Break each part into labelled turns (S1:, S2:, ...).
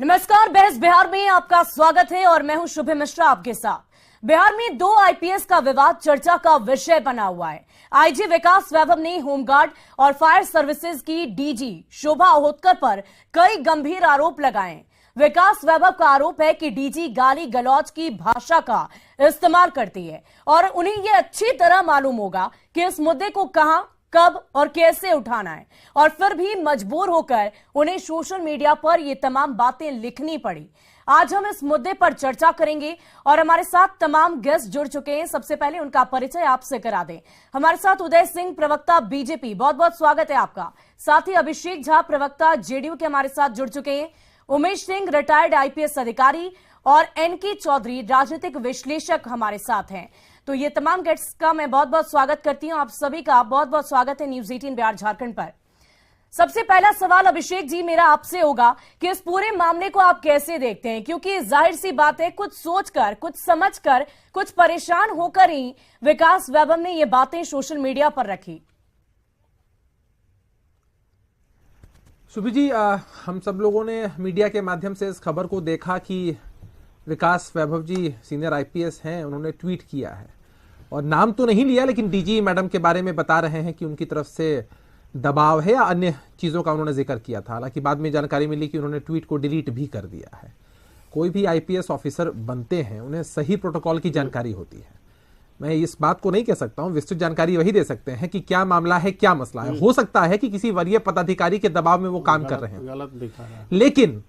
S1: नमस्कार, बहस बिहार में आपका स्वागत है और मैं हूं शुभ मिश्रा आपके साथ। बिहार में 2 आईपीएस का विवाद चर्चा का विषय बना हुआ है। आईजी विकास वैभव ने होमगार्ड और फायर सर्विसेज की डीजी शोभा अहोतकर पर कई गंभीर आरोप लगाए। विकास वैभव का आरोप है कि डीजी गाली गलौज की भाषा का इस्तेमाल करती है और उन्हें यह अच्छी तरह मालूम होगा कि इस मुद्दे को कहां, कब और कैसे उठाना है, और फिर भी मजबूर होकर उन्हें सोशल मीडिया पर ये तमाम बातें लिखनी पड़ी। आज हम इस मुद्दे पर चर्चा करेंगे और हमारे साथ तमाम गेस्ट जुड़ चुके हैं। सबसे पहले उनका परिचय आपसे करा दें। हमारे साथ उदय सिंह, प्रवक्ता बीजेपी, बहुत बहुत स्वागत है आपका। साथ ही अभिषेक झा, प्रवक्ता जेडीयू के हमारे साथ जुड़ चुके हैं। उमेश सिंह, रिटायर्ड आईपीएस अधिकारी, और एनके चौधरी, राजनीतिक विश्लेषक हमारे साथ हैं। तो ये तमाम गेस्ट्स का मैं बहुत बहुत स्वागत करती हूं। आप सभी का बहुत बहुत स्वागत है न्यूज 18 बिहार झारखंड पर। सबसे पहला सवाल अभिषेक जी मेरा आपसे होगा कि इस पूरे मामले को आप कैसे देखते हैं, क्योंकि जाहिर सी बात है कुछ सोचकर, कुछ समझकर, कुछ परेशान होकर ही विकास वैभव ने ये बातें सोशल मीडिया पर रखी।
S2: शुभी जी, हम सब लोगों ने मीडिया के माध्यम से इस खबर को देखा कि विकास वैभव जी सीनियर आईपीएस हैं। उन्होंने ट्वीट किया है और नाम तो नहीं लिया, लेकिन डीजी मैडम के बारे में बता रहे हैं कि उनकी तरफ से दबाव है या अन्य चीज़ों का उन्होंने जिक्र किया था। हालांकि बाद में जानकारी मिली कि उन्होंने ट्वीट को डिलीट भी कर दिया है। कोई भी आईपीएस ऑफिसर बनते हैं, उन्हें सही प्रोटोकॉल की जानकारी होती है। मैं इस बात को नहीं कह सकता हूं, विस्तृत जानकारी वही दे सकते हैं कि क्या मामला है, क्या मसला है। हो सकता है कि किसी वरीय पदाधिकारी के दबाव में वो काम कर रहे हैं,
S3: गलत दिखा रहा है।
S2: लेकिन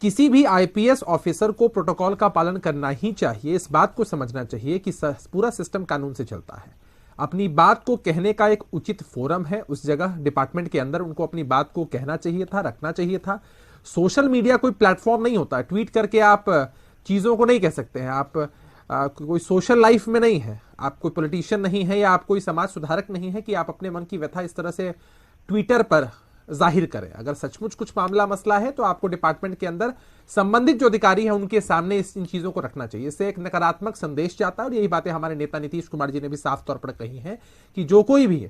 S2: किसी भी आईपीएस ऑफिसर को प्रोटोकॉल का पालन करना ही चाहिए। इस बात को समझना चाहिए कि पूरा सिस्टम कानून से चलता है। अपनी बात को कहने का एक उचित फोरम है, उस जगह डिपार्टमेंट के अंदर उनको अपनी बात को कहना चाहिए था, रखना चाहिए था। सोशल मीडिया कोई प्लेटफॉर्म नहीं होता है, ट्वीट करके आप चीजों को नहीं कह सकते हैं। आप कोई सोशल लाइफ में नहीं है, आप कोई पॉलिटिशियन नहीं है या आप कोई समाज सुधारक नहीं है कि आप अपने मन की व्यथा इस तरह से ट्विटर पर जाहिर करें। अगर सचमुच कुछ मामला मसला है तो आपको डिपार्टमेंट के अंदर संबंधित जो अधिकारी हैं उनके सामने इन चीजों को रखना चाहिए। इससे एक नकारात्मक संदेश जाता है और यही बातें हमारे नेता नीतीश कुमार जी ने भी साफ तौर पर कही हैं कि जो कोई भी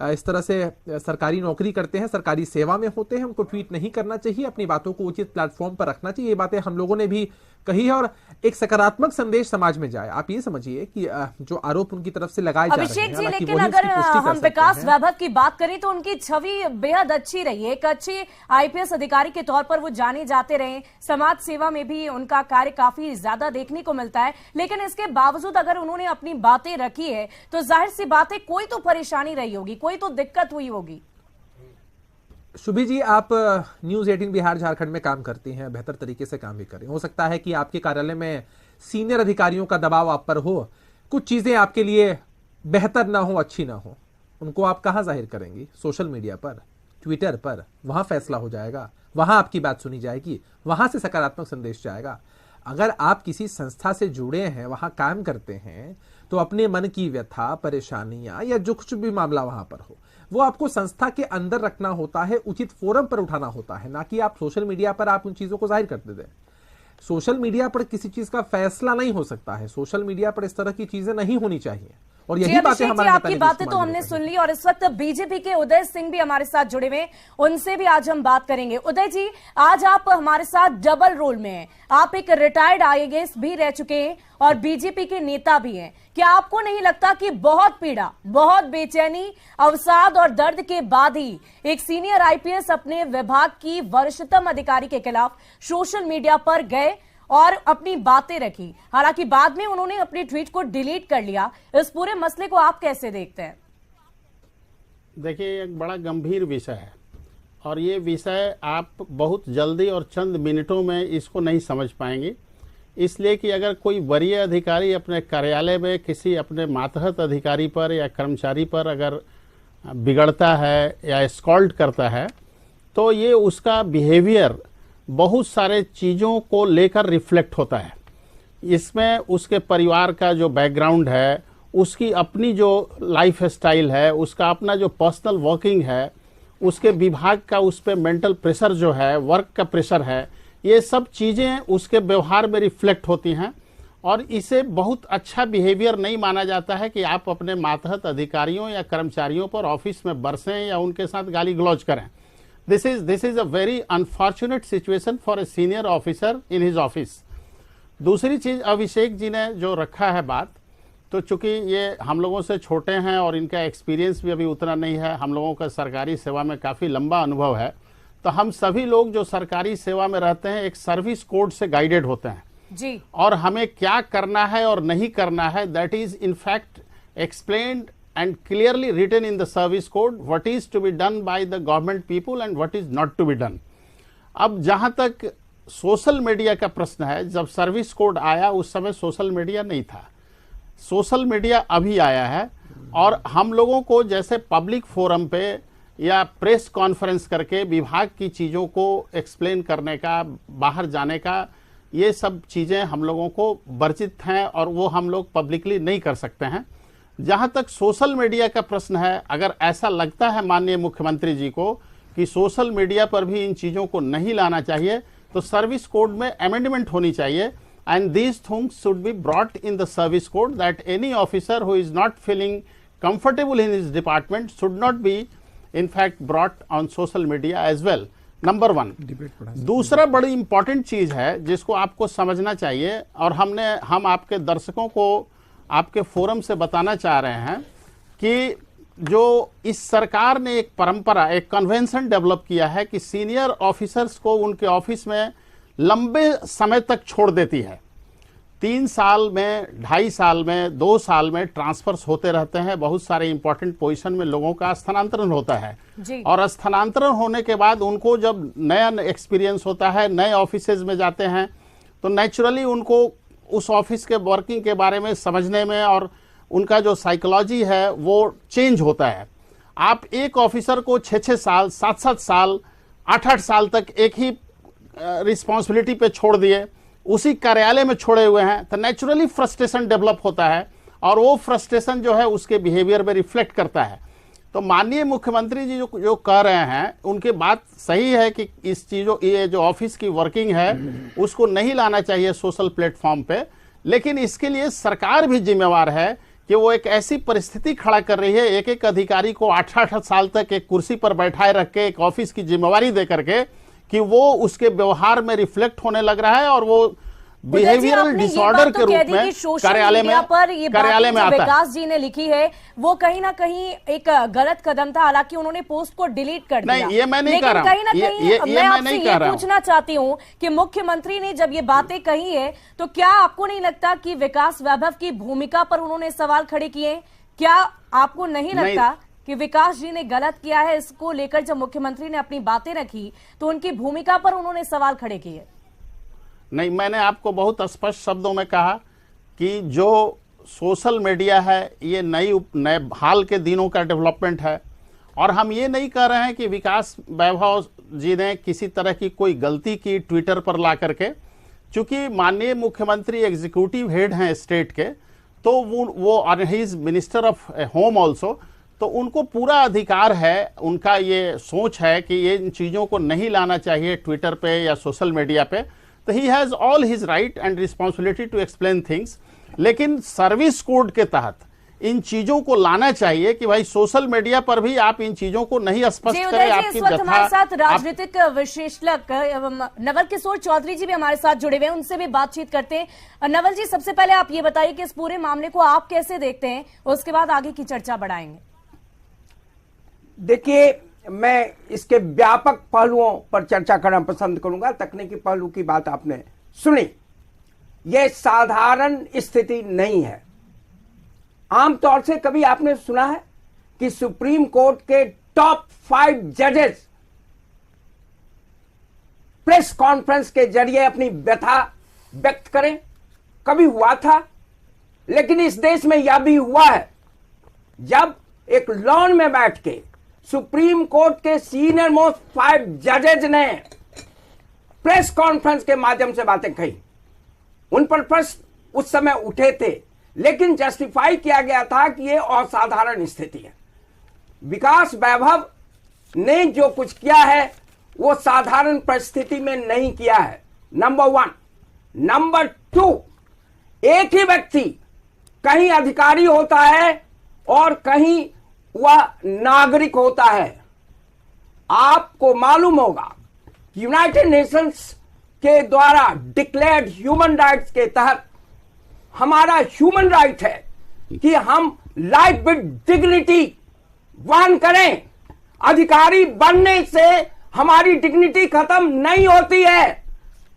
S2: इस तरह से सरकारी नौकरी करते हैं, सरकारी सेवा में होते हैं, उनको ट्वीट नहीं करना चाहिए, अपनी बातों को उचित प्लेटफॉर्म पर रखना चाहिए। ये बातें हम लोगों ने भी कही है और एक सकारात्मक संदेश समाज में जाए। आप ये समझिए कि जो आरोप उनकी तरफ से लगाए जा रहे हैं,
S1: अभिषेक जी, लेकिन अगर हम विकास वैभव की बात करें तो उनकी छवि बेहद अच्छी रही है। एक अच्छे आईपीएस अधिकारी के तौर पर वो जाने जाते रहे। समाज सेवा में भी उनका कार्य काफी ज्यादा देखने को मिलता है, लेकिन इसके बावजूद अगर उन्होंने अपनी बातें रखी है तो जाहिर सी बात है कोई तो परेशानी रही होगी, कोई तो दिक्कत हुई होगी।
S2: शुभी जी, आप न्यूज 18 बिहार झारखंड में काम करती हैं, बेहतर तरीके से काम भी करें। हो सकता है कि आपके कार्यालय में सीनियर अधिकारियों का दबाव आप पर हो, कुछ चीजें आपके लिए बेहतर ना हो, अच्छी ना हो, उनको आप कहां जाहिर करेंगी? सोशल मीडिया पर, ट्विटर पर। वहां फैसला हो जाएगा, वहां आपकी बात सुनी जाएगी, वहां से सकारात्मक संदेश जाएगा। अगर आप किसी संस्था से जुड़े हैं, वहां काम करते हैं, तो अपने मन की व्यथा, परेशानियां या जो कुछ भी मामला वहां पर हो, वो आपको संस्था के अंदर रखना होता है, उचित फोरम पर उठाना होता है, ना कि आप सोशल मीडिया पर आप उन चीजों को जाहिर करते दें। सोशल मीडिया पर किसी चीज का फैसला नहीं हो सकता है। सोशल मीडिया पर इस तरह की चीजें नहीं होनी चाहिए और यही बातें हमारे
S1: आपकी बातें तो हमने सुन ली और इस वक्त बीजेपी के उदय सिंह भी हमारे साथ जुड़े हुए, उनसे भी आज हम बात करेंगे। उदय जी, आज आप हमारे साथ डबल रोल में हैं। आप एक रिटायर्ड आईएएस भी रह चुके हैं और बीजेपी के नेता भी हैं। क्या आपको नहीं लगता कि बहुत पीड़ा, बहुत बेचैनी, अवसाद और दर्द के बाद ही एक सीनियर आईपीएस अपने विभाग की वरिष्ठतम अधिकारी के खिलाफ सोशल मीडिया पर गए और अपनी बातें रखी? हालांकि बाद में उन्होंने अपने ट्वीट को डिलीट कर लिया। इस पूरे मसले को आप कैसे देखते हैं?
S3: देखिए, एक बड़ा गंभीर विषय है और ये विषय आप बहुत जल्दी और चंद मिनटों में इसको नहीं समझ पाएंगे। इसलिए कि अगर कोई वरीय अधिकारी अपने कार्यालय में किसी अपने मातहत अधिकारी पर या कर्मचारी पर अगर बिगड़ता है या स्कॉल्ड करता है, तो ये उसका बिहेवियर बहुत सारे चीज़ों को लेकर रिफ्लेक्ट होता है। इसमें उसके परिवार का जो बैकग्राउंड है, उसकी अपनी जो लाइफ स्टाइल है, उसका अपना जो पर्सनल वर्किंग है, उसके विभाग का उस पर मेंटल प्रेशर जो है, वर्क का प्रेशर है, ये सब चीज़ें उसके व्यवहार में रिफ्लेक्ट होती हैं और इसे बहुत अच्छा बिहेवियर नहीं माना जाता है कि आप अपने मातहत अधिकारियों या कर्मचारियों पर ऑफिस में बरसें या उनके साथ गाली गलौज करें। This is a very unfortunate situation for a senior officer in his office. दूसरी चीज अभिषेक जी ने जो रखा है बात, तो चूंकि ये हम लोगों से छोटे हैं और इनका एक्सपीरियंस भी अभी उतना नहीं है, हम लोगों का सरकारी सेवा में काफी लंबा अनुभव है, तो हम सभी लोग जो सरकारी सेवा में रहते हैं एक सर्विस कोड से गाइडेड होते हैं
S1: जी, और
S3: हमें क्या करना है और नहीं करना है, that is in fact explained and clearly written in the service code what is to be done by the government people and what is not to be done. अब जहां तक सोशल मीडिया का प्रश्न है, जब सर्विस कोड आया उस समय सोशल मीडिया नहीं था, सोशल मीडिया अभी आया है, और हम लोगों को जैसे पब्लिक फोरम पे या प्रेस कॉन्फ्रेंस करके विभाग की चीज़ों को एक्सप्लेन करने का, बाहर जाने का, ये सब चीज़ें हम लोगों को वर्जित हैं और वो हम लोग पब्लिकली नहीं कर सकते हैं। जहां तक सोशल मीडिया का प्रश्न है, अगर ऐसा लगता है माननीय मुख्यमंत्री जी को कि सोशल मीडिया पर भी इन चीज़ों को नहीं लाना चाहिए, तो सर्विस कोड में अमेंडमेंट होनी चाहिए, and these things should be brought in the service code that any officer who is not feeling comfortable in his department should not be in fact brought on social media as well. Number 1। दूसरा बड़ी important चीज है जिसको आपको समझना चाहिए, और हम आपके दर्शकों को आपके फोरम से बताना चाह रहे हैं कि जो इस सरकार ने एक परंपरा, एक कन्वेंशन डेवलप किया है कि सीनियर ऑफिसर्स को उनके ऑफिस में लंबे समय तक छोड़ देती है। 3 साल में, 2.5 साल में, 2 साल में ट्रांसफर्स होते रहते हैं, बहुत सारे इंपॉर्टेंट पोजीशन में लोगों का स्थानांतरण होता है
S1: जी।
S3: और स्थानांतरण होने के बाद उनको जब नया एक्सपीरियंस होता है, नए ऑफिसेज में जाते हैं, तो नेचुरली उनको उस ऑफिस के वर्किंग के बारे में समझने में और उनका जो साइकोलॉजी है वो चेंज होता है। आप एक ऑफिसर को 6-6 साल, 7-7 साल, 8-8 साल तक एक ही रिस्पॉन्सिबिलिटी पे छोड़ दिए, उसी कार्यालय में छोड़े हुए हैं, तो नेचुरली फ्रस्ट्रेशन डेवलप होता है और वो फ्रस्ट्रेशन जो है उसके बिहेवियर में रिफ्लेक्ट करता है। तो माननीय मुख्यमंत्री जी जो कह रहे हैं, उनकी बात सही है कि इस चीज़ों, ये जो ऑफिस की वर्किंग है उसको नहीं लाना चाहिए सोशल प्लेटफॉर्म पे, लेकिन इसके लिए सरकार भी जिम्मेवार है कि वो एक ऐसी परिस्थिति खड़ा कर रही है, एक एक अधिकारी को 8-8 साल तक एक कुर्सी पर बैठाए रख के एक ऑफिस की जिम्मेवारी दे करके कि वो उसके व्यवहार में रिफ्लेक्ट होने लग रहा है और वो
S1: बिहेवियरल
S3: डिसऑर्डर के रूप में कार्यालय में आता है।
S1: विकास जी ने लिखी है वो कहीं ना कहीं एक गलत कदम था, हालांकि उन्होंने पोस्ट को डिलीट कर दिया।
S3: नहीं, ये मैं नहीं कह रहा हूं,
S1: मैं आपसे ये पूछना चाहती हूं कि मुख्यमंत्री ने जब ये बातें कही है तो क्या आपको नहीं लगता कि विकास वैभव की भूमिका पर उन्होंने सवाल खड़े किए? क्या आपको नहीं लगता कि विकास जी ने गलत किया है? इसको लेकर जब मुख्यमंत्री ने अपनी बातें रखी तो उनकी भूमिका पर उन्होंने सवाल खड़े किए।
S3: नहीं, मैंने आपको बहुत स्पष्ट शब्दों में कहा कि जो सोशल मीडिया है ये नए हाल के दिनों का डेवलपमेंट है, और हम ये नहीं कह रहे हैं कि विकास वैभव जी ने किसी तरह की कोई गलती की ट्विटर पर ला करके, चूंकि माननीय मुख्यमंत्री एग्जीक्यूटिव हेड हैं स्टेट के, तो वो और he is minister of home also, तो उनको पूरा अधिकार है, उनका ये सोच है कि ये इन चीज़ों को नहीं लाना चाहिए ट्विटर पे या सोशल मीडिया पे, तो he has all his right and responsibility to explain things. लेकिन सर्विस कोड के तहत इन चीजों को लाना चाहिए कि भाई सोशल मीडिया पर भी आप इन चीजों को नहीं स्पष्ट करें। आपकी
S1: हमारे साथ राजनीतिक विश्लेषक नवल किशोर चौधरी जी भी हमारे साथ जुड़े हुए हैं, उनसे भी बातचीत करते हैं। नवल जी, सबसे पहले आप ये बताइए कि इस पूरे मामले को आप कैसे देखते हैं, उसके बाद आगे की चर्चा बढ़ाएंगे।
S4: देखिए, मैं इसके व्यापक पहलुओं पर चर्चा करना पसंद करूंगा। तकनीकी पहलू की बात आपने सुनी, यह साधारण स्थिति नहीं है। आमतौर से कभी आपने सुना है कि सुप्रीम कोर्ट के टॉप 5 जजेस प्रेस कॉन्फ्रेंस के जरिए अपनी व्यथा व्यक्त करें? कभी हुआ था? लेकिन इस देश में यह भी हुआ है जब एक लॉन में बैठ के सुप्रीम कोर्ट के सीनियर मोस्ट 5 जजेज ने प्रेस कॉन्फ्रेंस के माध्यम से बातें कही। उन पर प्रश्न उस समय उठे थे, लेकिन जस्टिफाई किया गया था कि यह असाधारण स्थिति है। विकास वैभव ने जो कुछ किया है वो साधारण परिस्थिति में नहीं किया है, नंबर 1। नंबर 2, एक ही व्यक्ति कहीं अधिकारी होता है और कहीं वह नागरिक होता है। आपको मालूम होगा यूनाइटेड नेशंस के द्वारा डिक्लेयर्ड ह्यूमन राइट्स के तहत हमारा ह्यूमन राइट है कि हम लाइफ विद डिग्निटी वहन करें। अधिकारी बनने से हमारी डिग्निटी खत्म नहीं होती है।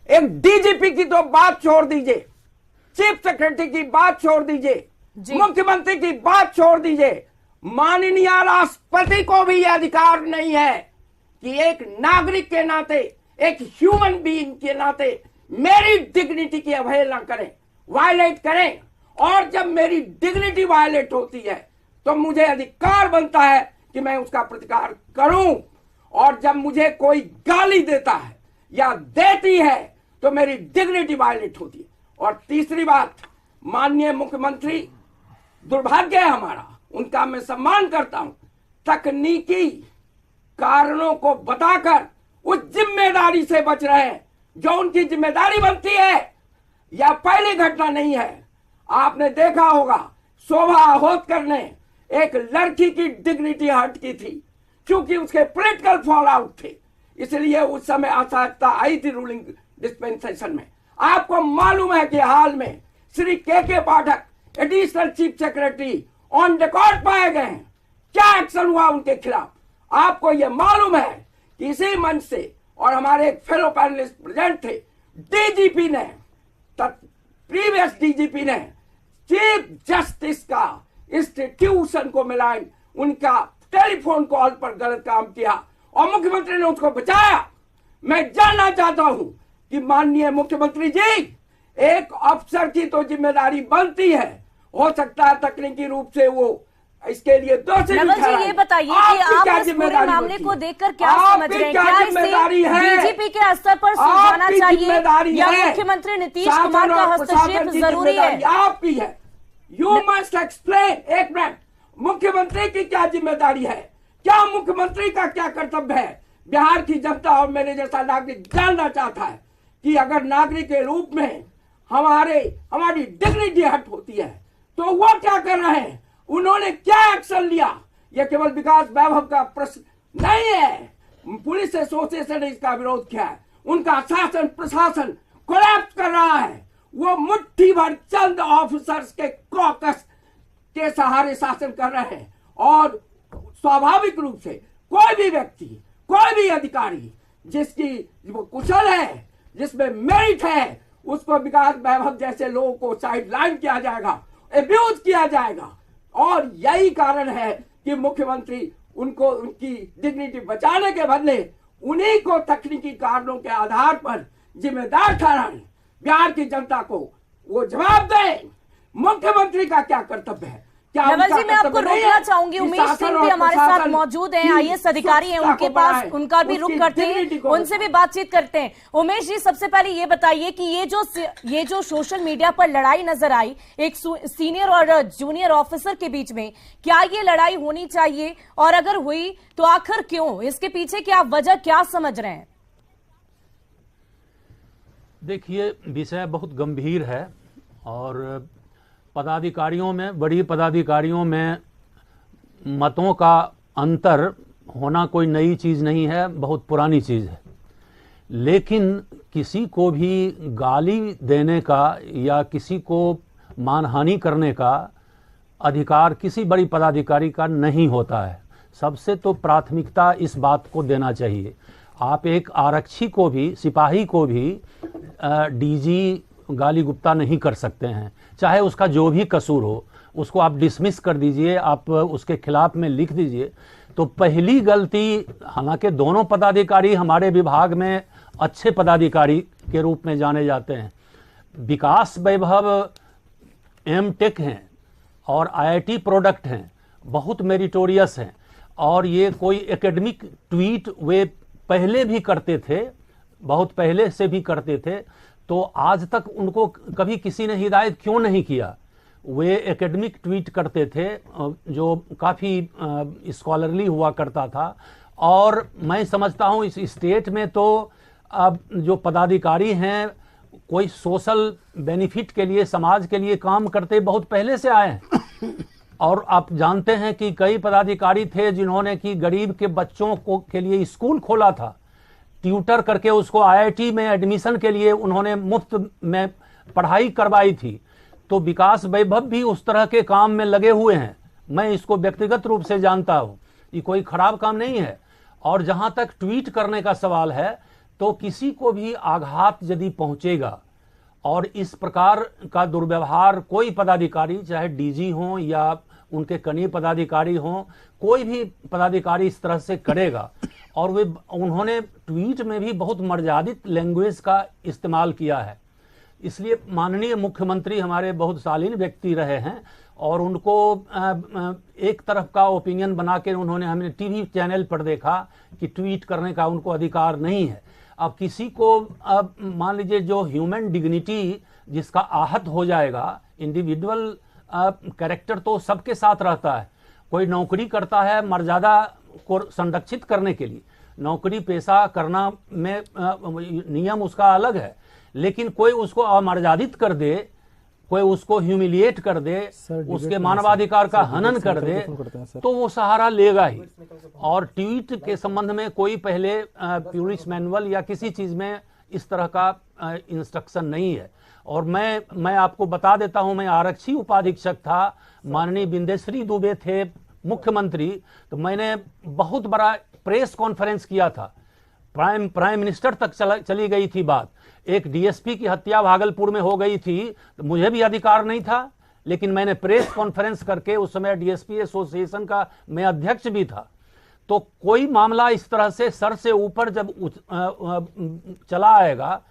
S4: एक डीजीपी की तो बात छोड़ दीजिए, चीफ सेक्रेटरी की बात छोड़ दीजिए, मुख्यमंत्री की बात छोड़ दीजिए, माननीय राष्ट्रपति को भी यह अधिकार नहीं है कि एक नागरिक के नाते, एक ह्यूमन बीइंग के नाते मेरी डिग्निटी की अवहेलना करें, वायलेट करें। और जब मेरी डिग्निटी वायलेट होती है तो मुझे अधिकार बनता है कि मैं उसका प्रतिकार करूं। और जब मुझे कोई गाली देता है या देती है तो मेरी डिग्निटी वायलेट होती है। और तीसरी बात, माननीय मुख्यमंत्री, दुर्भाग्य है हमारा, उनका मैं सम्मान करता हूं, तकनीकी कारणों को बताकर उस जिम्मेदारी से बच रहे हैं जो उनकी जिम्मेदारी बनती है। यह पहली घटना नहीं है। आपने देखा होगा शोभा अहोतकर ने एक लड़की की डिग्निटी हर्ट की थी क्योंकि उसके पॉलिटिकल फॉल आउट थे, इसलिए उस समय असहायता आई थी रूलिंग डिस्पेंसेशन में। आपको मालूम है कि हाल में Shri K Pathak additional chief secretary on record पाए गए हैं। क्या एक्शन हुआ उनके खिलाफ? आपको यह मालूम है कि इसी मंच से, और हमारे एक फेलो पैनलिस्ट प्रेजेंट थे, डीजीपी ने, प्रीवियस डीजीपी ने चीफ जस्टिस का इंस्टीट्यूशन को मिलाए, उनका टेलीफोन कॉल पर गलत काम किया और मुख्यमंत्री ने उसको बचाया। मैं जानना चाहता हूं कि माननीय मुख्यमंत्री जी, एक अफसर की तो जिम्मेदारी बनती है, हो सकता है तकनीकी रूप से वो इसके लिए दोषी
S1: नवल जी, ये बताइए कि आप इस पूरे मामले को देखकर क्या समझ रहे हैं? क्या इसे डीजीपी के स्तर पर सुलझाना चाहिए या मुख्यमंत्री नीतीश कुमार का हस्तक्षेप जरूरी है?
S3: आपकी है। You must explain. एक मिनट, मुख्यमंत्री की क्या जिम्मेदारी है? क्या मुख्यमंत्री का क्या कर्तव्य है? बिहार की जनता और मेरे जैसा नागरिक जानना चाहता है कि अगर नागरिक के रूप में हमारी डिग्निटी हट होती है तो वो क्या कर रहे हैं, उन्होंने क्या एक्शन लिया? यह केवल विकास वैभव का प्रश्न नहीं है। पुलिस एसोसिएशन ने इसका विरोध किया है। उनका शासन प्रशासन कोलैप्स कर रहा है। वो मुट्ठी भर चंद ऑफिसर्स के कॉकस के सहारे शासन कर रहे हैं और स्वाभाविक रूप से कोई भी व्यक्ति, कोई भी अधिकारी जिसकी वो कुशल है, जिसमें मेरिट है, उसको विकास वैभव जैसे लोगों को साइडलाइन किया जाएगा, एब्यूज किया जाएगा। और यही कारण है कि मुख्यमंत्री उनको उनकी डिग्निटी बचाने के बदले उन्हीं को तकनीकी कारणों के आधार पर जिम्मेदार ठहराएं। बिहार की जनता को वो जवाब दें। मुख्यमंत्री का क्या कर्तव्य है?
S1: नवल जी, मैं आपको रोकना चाहूंगी। उमेश सिंह भी हमारे साथ मौजूद हैं, आईएएस अधिकारी हैं, उनके पास उनका भी रुख करते हैं, उनसे भी बातचीत करते हैं। उमेश जी, सबसे पहले ये बताइए कि ये जो सोशल मीडिया पर लड़ाई नजर आई एक सीनियर और जूनियर ऑफिसर के बीच में, क्या ये लड़ाई होनी चाहिए और अगर हुई तो आखिर क्यों? इसके पीछे क्या वजह, क्या समझ रहे हैं?
S5: देखिए, विषय बहुत गंभीर है और पदाधिकारियों में, बड़ी पदाधिकारियों में मतों का अंतर होना कोई नई चीज़ नहीं है, बहुत पुरानी चीज़ है। लेकिन किसी को भी गाली देने का या किसी को मानहानि करने का अधिकार किसी बड़ी पदाधिकारी का नहीं होता है। सबसे तो प्राथमिकता इस बात को देना चाहिए। आप एक आरक्षी को भी, सिपाही को भी डीजी गाली गुप्ता नहीं कर सकते हैं, चाहे उसका जो भी कसूर हो, उसको आप डिसमिस कर दीजिए, आप उसके खिलाफ में लिख दीजिए। तो पहली गलती, हालांकि दोनों पदाधिकारी हमारे विभाग में अच्छे पदाधिकारी के रूप में जाने जाते हैं। विकास वैभव एमटेक हैं और आईआईटी प्रोडक्ट हैं, बहुत मेरिटोरियस हैं और ये कोई एकेडमिक ट्वीट वे पहले भी करते थे, बहुत पहले से भी करते थे। तो आज तक उनको कभी किसी ने हिदायत क्यों नहीं किया? वे एकेडमिक ट्वीट करते थे जो काफ़ी स्कॉलरली हुआ करता था। और मैं समझता हूँ इस स्टेट में तो अब जो पदाधिकारी हैं कोई सोशल बेनिफिट के लिए, समाज के लिए काम करते बहुत पहले से आए हैं। और आप जानते हैं कि कई पदाधिकारी थे जिन्होंने कि गरीब के बच्चों को के लिए स्कूल खोला था, ट्यूटर करके उसको आईआईटी में एडमिशन के लिए उन्होंने मुफ्त में पढ़ाई करवाई थी। तो विकास वैभव भी उस तरह के काम में लगे हुए हैं, मैं इसको व्यक्तिगत रूप से जानता हूं, ये कोई खराब काम नहीं है। और जहां तक ट्वीट करने का सवाल है, तो किसी को भी आघात यदि पहुंचेगा और इस प्रकार का दुर्व्यवहार कोई पदाधिकारी, चाहे डीजी हो या उनके कनीय पदाधिकारी हो, कोई भी पदाधिकारी इस तरह से करेगा, और उन्होंने ट्वीट में भी बहुत मर्यादित लैंग्वेज का इस्तेमाल किया है। इसलिए माननीय मुख्यमंत्री हमारे बहुत शालीन व्यक्ति रहे हैं और उनको एक तरफ का ओपिनियन बना के उन्होंने, हमने टीवी चैनल पर देखा कि ट्वीट करने का उनको अधिकार नहीं है। अब किसी को अब मान लीजिए जो ह्यूमन डिग्निटी जिसका आहत हो जाएगा, इंडिविजुअल कैरेक्टर तो सबके साथ रहता है। कोई नौकरी करता है मर्यादा को संरक्षित करने के लिए, नौकरी पेशा करना में नियम उसका अलग है, लेकिन कोई उसको अमर्यादित कर दे, कोई उसको ह्यूमिलिएट कर दे, उसके मानवाधिकार का हनन कर दे, तो वो सहारा लेगा ही। और ट्वीट के संबंध में कोई पहले पुलिस मैनुअल या किसी चीज में इस तरह का इंस्ट्रक्शन नहीं है। और मैं आपको बता देता हूं, मैं आरक्षी उपाधीक्षक था, माननीय बिंदेश्वरी दुबे थे मुख्यमंत्री, तो मैंने बहुत बड़ा प्रेस कॉन्फ्रेंस किया था, प्राइम मिनिस्टर तक चली गई थी बात। एक डीएसपी की हत्या भागलपुर में हो गई थी, तो मुझे भी अधिकार नहीं था, लेकिन मैंने प्रेस कॉन्फ्रेंस करके, उस समय डीएसपी एसोसिएशन का मैं अध्यक्ष भी था। तो कोई मामला इस तरह से सर से ऊपर जब चला आएगा,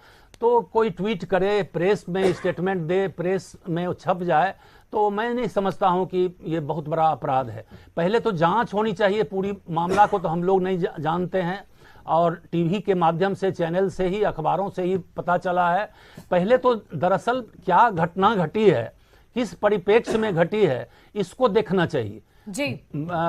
S5: तो कोई ट्वीट करे, प्रेस में स्टेटमेंट दे, प्रेस में छप जाए, तो मैं नहीं समझता हूं कि ये बहुत बड़ा अपराध है। पहले तो जांच होनी चाहिए पूरी मामला को, तो हम लोग नहीं जानते हैं, और टीवी के माध्यम से, चैनल से ही, अखबारों से ही पता चला है। पहले तो दरअसल क्या घटना घटी है, किस परिप्रेक्ष्य में घटी है, इसको देखना चाहिए
S1: जी।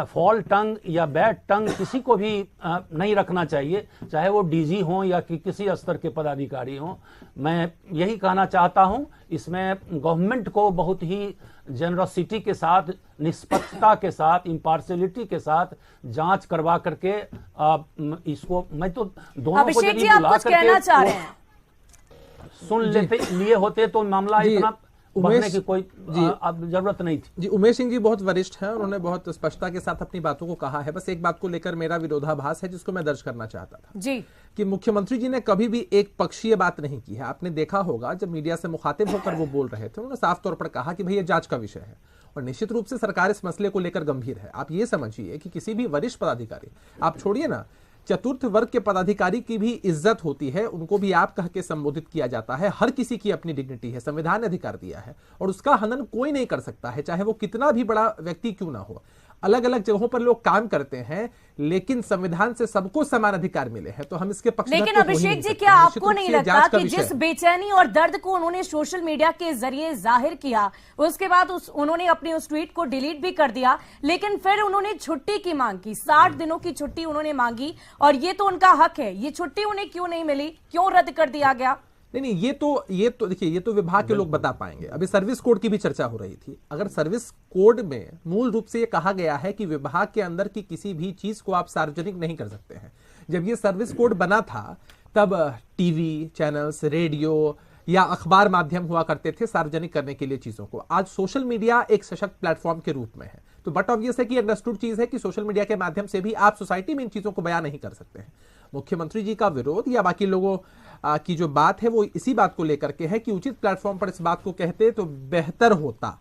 S5: फॉल टंग या बैड टंग किसी को भी नहीं रखना चाहिए, चाहे वो डीजी हो या किसी स्तर के पदाधिकारी हो। मैं यही कहना चाहता हूं, इसमें गवर्नमेंट को बहुत ही जेनरसिटी के साथ, निष्पक्षता के साथ, इम्पार्शियलिटी के साथ जांच करवा करके इसको, मैं तो दोनों को
S1: अभिषेक जी, आप कुछ कहना चाह रहे हैं?
S5: सुन लेते लिए होते तो मामला इतना बढ़ने की कोई अब जरूरत नहीं थी।
S2: जी, उमेश सिंह जी बहुत वरिष्ठ हैं, उन्होंने बहुत स्पष्टता के साथ अपनी बातों को कहा है। बस एक बात को लेकर मेरा विरोधाभास है, जिसको मैं दर्ज करना चाहता था
S1: जी, कि
S2: मुख्यमंत्री जी ने कभी भी एक पक्षीय बात नहीं की है। आपने देखा होगा जब मीडिया से मुखातिब होकर वो बोल रहे थे, उन्होंने साफ तौर पर कहा कि भैया जांच का विषय है, और निश्चित रूप से सरकार इस मसले को लेकर गंभीर है। आप ये समझिए कि किसी भी वरिष्ठ पदाधिकारी, आप छोड़िए ना, चतुर्थ वर्ग के पदाधिकारी की भी इज्जत होती है, उनको भी आप कह के संबोधित किया जाता है। हर किसी की अपनी डिग्निटी है, संविधान ने अधिकार दिया है, और उसका हनन कोई नहीं कर सकता है, चाहे वो कितना भी बड़ा व्यक्ति क्यों ना हो। अलग अलग जगहों पर लोग काम करते हैं, लेकिन संविधान से सबको समान अधिकार मिले हैं, तो हम इसके पक्ष।
S1: लेकिन अभिषेक जी, क्या आपको नहीं लगता कि जिस बेचैनी और दर्द को उन्होंने सोशल मीडिया के जरिए जाहिर किया, उसके बाद उन्होंने अपनी उस ट्वीट को डिलीट भी कर दिया, लेकिन फिर उन्होंने छुट्टी की मांग की, 60 दिनों की छुट्टी उन्होंने मांगी, और ये तो उनका हक है, ये छुट्टी उन्हें क्यों नहीं मिली, क्यों रद्द कर दिया गया?
S2: नहीं, ये तो देखिए, ये तो विभाग के लोग बता पाएंगे। अभी सर्विस कोड की भी चर्चा हो रही थी। अगर सर्विस कोड में मूल रूप से ये कहा गया है कि विभाग के अंदर की किसी भी चीज को आप सार्वजनिक नहीं कर सकते हैं। जब ये सर्विस कोड बना था, तब टीवी चैनल्स, रेडियो या अखबार माध्यम हुआ करते थे सार्वजनिक करने के लिए चीजों को। आज सोशल मीडिया एक सशक्त प्लेटफॉर्म के रूप में है, तो बट ऑब्वियस है कि अंडरस्टूड चीज है कि सोशल मीडिया के माध्यम से भी आप सोसाइटी में इन चीजों को बयान नहीं कर सकते हैं। मुख्यमंत्री जी का विरोध या बाकी लोगों की जो बात है, वो इसी बात को लेकर के है कि उचित प्लेटफॉर्म पर इस बात को कहते तो बेहतर होता।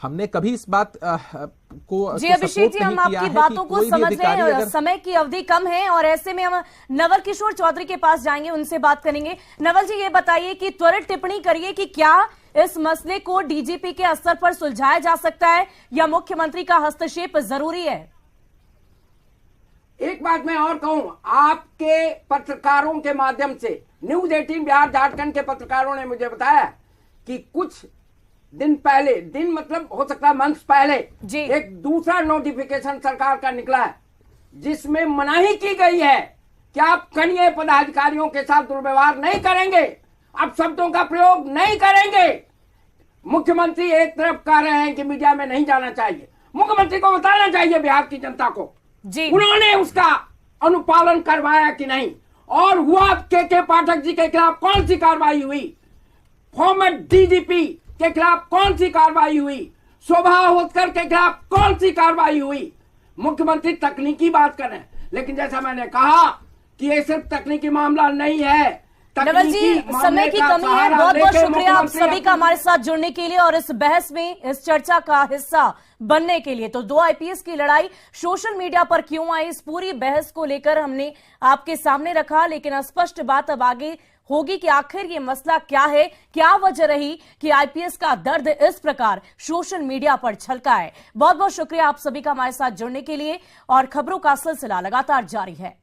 S2: हमने कभी इस बात को
S1: जी अभिषेक जी, हम आपकी बातों को समझ रहे हैं, समय की अवधि कम है, और ऐसे में हम नवल किशोर चौधरी के पास जाएंगे, उनसे बात करेंगे। नवल जी, ये बताइए कि त्वरित टिप्पणी करिए कि क्या इस मसले को डीजीपी के स्तर पर सुलझाया जा सकता है, या मुख्यमंत्री का हस्तक्षेप जरूरी है?
S4: एक बात मैं और कहूं, आपके पत्रकारों के माध्यम से, न्यूज 18 बिहार झारखंड के पत्रकारों ने मुझे बताया कि कुछ दिन पहले, दिन मतलब हो सकता है मंथ पहले, एक दूसरा नोटिफिकेशन सरकार का निकला है, जिसमें मनाही की गई है कि आप कनीय पदाधिकारियों के साथ दुर्व्यवहार नहीं करेंगे, आप शब्दों का प्रयोग नहीं करेंगे। मुख्यमंत्री एक तरफ कह रहे हैं कि मीडिया में नहीं जाना चाहिए, मुख्यमंत्री को बताना चाहिए बिहार की जनता को
S1: जी
S4: उन्होंने उसका अनुपालन करवाया कि नहीं, और हुआ के पाठक जी के खिलाफ कौन सी कार्रवाई हुई, फॉर्मर डीजीपी के खिलाफ कौन सी कार्रवाई हुई, शोभा होतकर के खिलाफ कौन सी कार्रवाई हुई। मुख्यमंत्री तकनीकी बात करें, लेकिन जैसा मैंने कहा कि ये सिर्फ तकनीकी मामला नहीं है।
S1: नवल जी, समय की कमी है, बहुत बहुत शुक्रिया आप सभी का हमारे साथ जुड़ने के लिए और इस बहस में, इस चर्चा का हिस्सा बनने के लिए। तो दो आईपीएस की लड़ाई सोशल मीडिया पर क्यों आई, इस पूरी बहस को लेकर हमने आपके सामने रखा, लेकिन स्पष्ट बात अब आगे होगी कि आखिर ये मसला क्या है, क्या वजह रही कि आईपीएस का दर्द इस प्रकार सोशल मीडिया पर छलका है। बहुत बहुत शुक्रिया आप सभी का हमारे साथ जुड़ने के लिए और खबरों का सिलसिला लगातार जारी है।